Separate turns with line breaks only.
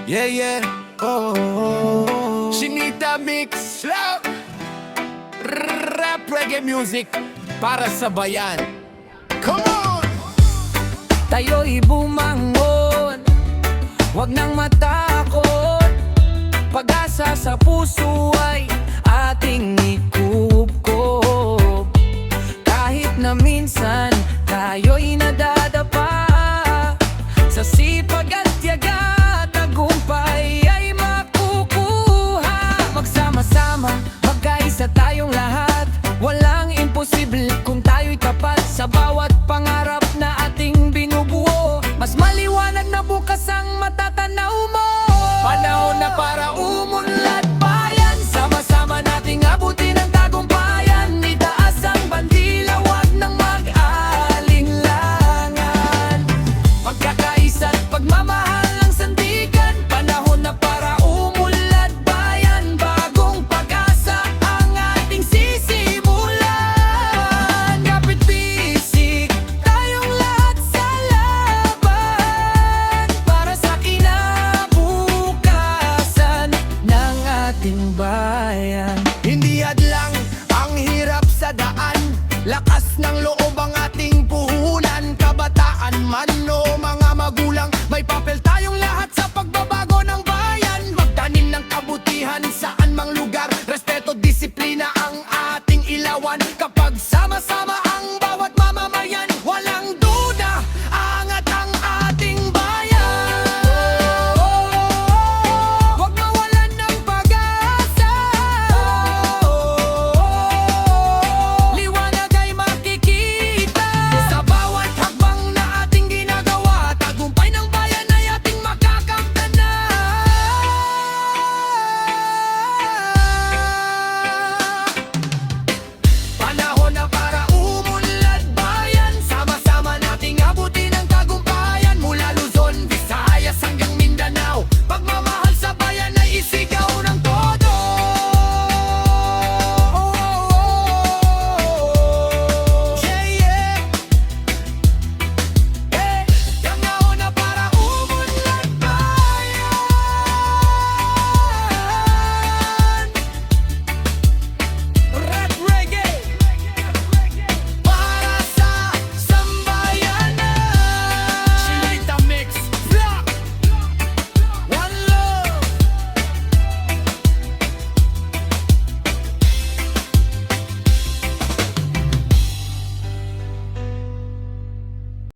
Yeah, yeah, oh. Shinita Mix Love Rap reggae music para sa bayan. Come on!
Tayo'y bumangon, wag nang matakot. Pag-asa sa puso ay ating ikubkob. Kahit na minsan tayo'y nadadapa sa sipag at tiyaga.